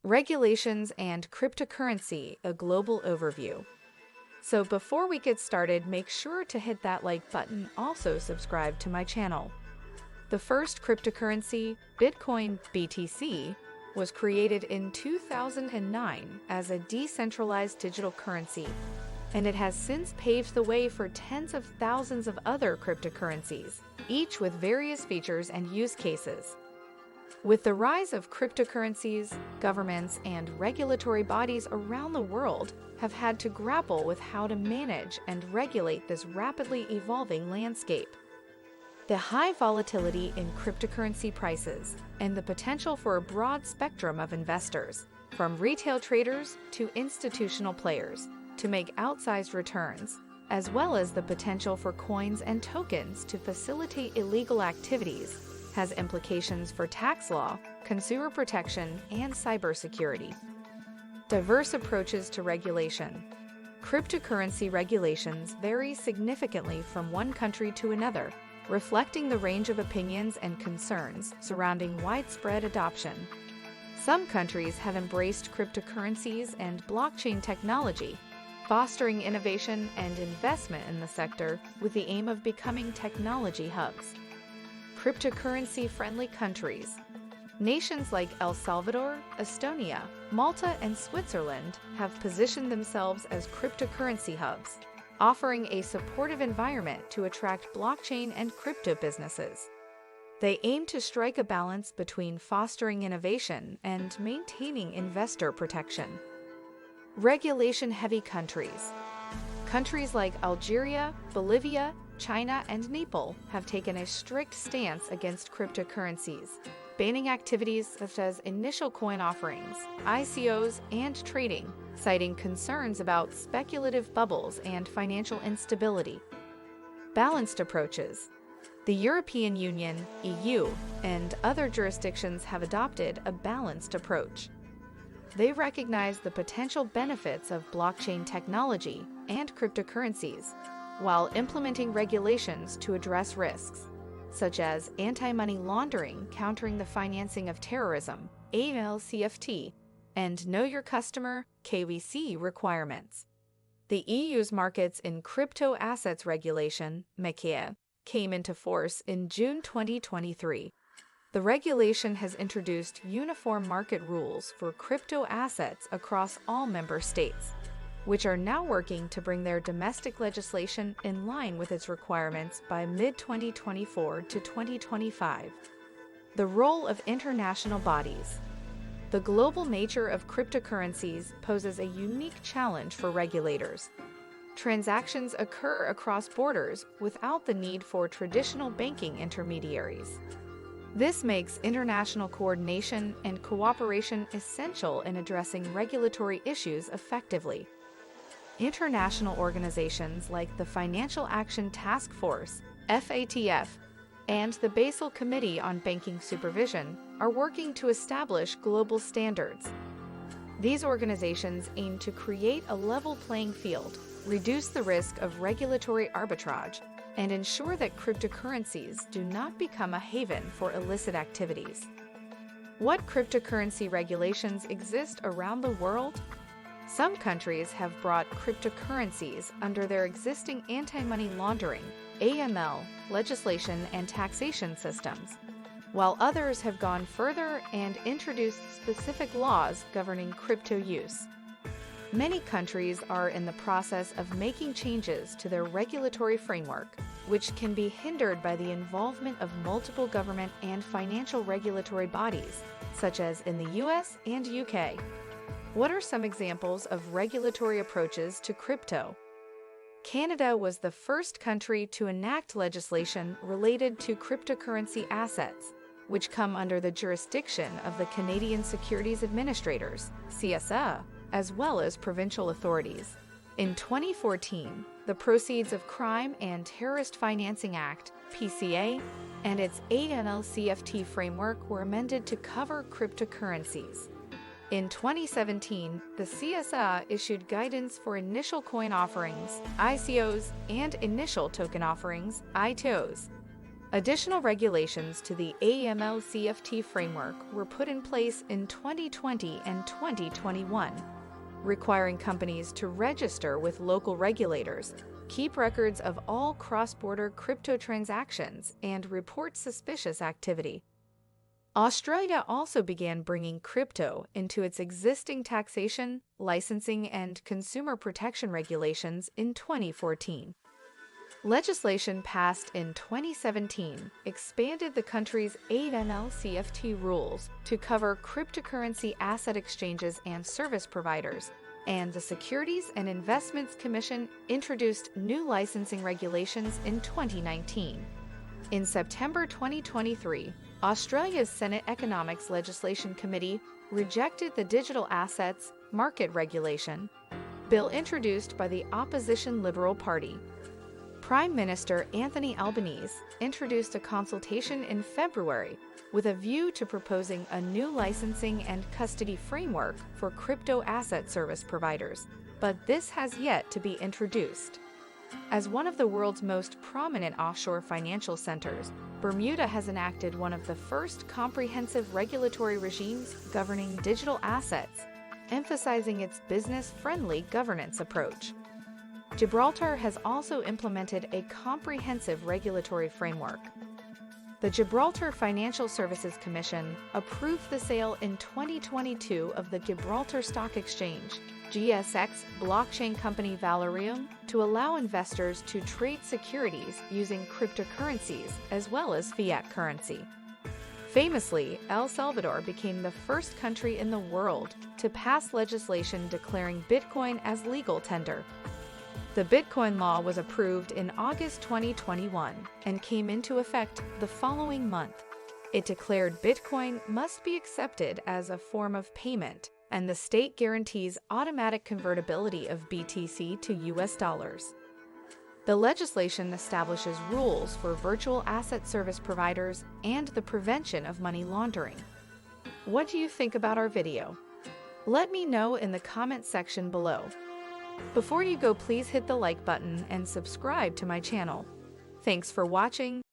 Regulations and cryptocurrency, a global overview. So before we get started, make sure to hit that like button. Also subscribe to my channel. The first cryptocurrency, Bitcoin (BTC), was created in 2009 as a decentralized digital currency, and it has since paved the way for tens of thousands of other cryptocurrencies, each with various features and use cases. With the rise of cryptocurrencies, governments and regulatory bodies around the world have had to grapple with how to manage and regulate this rapidly evolving landscape. The high volatility in cryptocurrency prices and the potential for a broad spectrum of investors, from retail traders to institutional players, to make outsized returns, as well as the potential for coins and tokens to facilitate illegal activities, has implications for tax law, consumer protection, and cybersecurity. Diverse approaches to regulation. Cryptocurrency regulations vary significantly from one country to another, reflecting the range of opinions and concerns surrounding widespread adoption. Some countries have embraced cryptocurrencies and blockchain technology, fostering innovation and investment in the sector with the aim of becoming technology hubs. Cryptocurrency-friendly countries. Nations like El Salvador, Estonia, Malta, and Switzerland have positioned themselves as cryptocurrency hubs, offering a supportive environment to attract blockchain and crypto businesses. They aim to strike a balance between fostering innovation and maintaining investor protection. Regulation-heavy countries. Countries like Algeria, Bolivia, China, and Nepal have taken a strict stance against cryptocurrencies, banning activities such as initial coin offerings, ICOs, and trading, citing concerns about speculative bubbles and financial instability. Balanced approaches. The European Union, EU, and other jurisdictions have adopted a balanced approach. They recognize the potential benefits of blockchain technology and cryptocurrencies, while implementing regulations to address risks, such as anti-money laundering, countering the financing of terrorism, AML/CFT, and Know Your Customer (KYC) requirements. The EU's Markets in Crypto Assets Regulation (MiCA) came into force in June 2023. The regulation has introduced uniform market rules for crypto assets across all member states, which are now working to bring their domestic legislation in line with its requirements by mid-2024 to 2025. The role of international bodies. The global nature of cryptocurrencies poses a unique challenge for regulators. Transactions occur across borders without the need for traditional banking intermediaries. This makes international coordination and cooperation essential in addressing regulatory issues effectively. International organizations like the Financial Action Task Force, FATF, and the Basel Committee on Banking Supervision are working to establish global standards. These organizations aim to create a level playing field, reduce the risk of regulatory arbitrage, and ensure that cryptocurrencies do not become a haven for illicit activities. What cryptocurrency regulations exist around the world? Some countries have brought cryptocurrencies under their existing anti-money laundering (AML) legislation and taxation systems, while others have gone further and introduced specific laws governing crypto use. Many countries are in the process of making changes to their regulatory framework, which can be hindered by the involvement of multiple government and financial regulatory bodies, such as in the US and UK. What are some examples of regulatory approaches to crypto? Canada was the first country to enact legislation related to cryptocurrency assets, which come under the jurisdiction of the Canadian Securities Administrators, CSA, as well as provincial authorities. In 2014, the Proceeds of Crime and Terrorist Financing Act, PCA, and its AML/CFT framework were amended to cover cryptocurrencies. In 2017, the CSA issued guidance for initial coin offerings, ICOs, and initial token offerings, ITOs. Additional regulations to the AML-CFT framework were put in place in 2020 and 2021, requiring companies to register with local regulators, keep records of all cross-border crypto transactions, and report suspicious activity. Australia also began bringing crypto into its existing taxation, licensing, and consumer protection regulations in 2014. Legislation passed in 2017 expanded the country's AML-CFT rules to cover cryptocurrency asset exchanges and service providers, and the Securities and Investments Commission introduced new licensing regulations in 2019. In September 2023, Australia's Senate Economics Legislation Committee rejected the Digital Assets Market Regulation bill introduced by the opposition Liberal Party. Prime Minister Anthony Albanese introduced a consultation in February with a view to proposing a new licensing and custody framework for crypto asset service providers, but this has yet to be introduced. As one of the world's most prominent offshore financial centers, Bermuda has enacted one of the first comprehensive regulatory regimes governing digital assets, emphasizing its business-friendly governance approach. Gibraltar has also implemented a comprehensive regulatory framework. The Gibraltar Financial Services Commission approved the sale in 2022 of the Gibraltar Stock Exchange, GSX blockchain company Valorium, to allow investors to trade securities using cryptocurrencies as well as fiat currency. Famously, El Salvador became the first country in the world to pass legislation declaring Bitcoin as legal tender. The Bitcoin law was approved in August 2021 and came into effect the following month. It declared Bitcoin must be accepted as a form of payment, and the state guarantees automatic convertibility of BTC to US dollars. The legislation establishes rules for virtual asset service providers and the prevention of money laundering. What do you think about our video? Let me know in the comment section below. Before you go, please hit the like button and subscribe to my channel. Thanks for watching.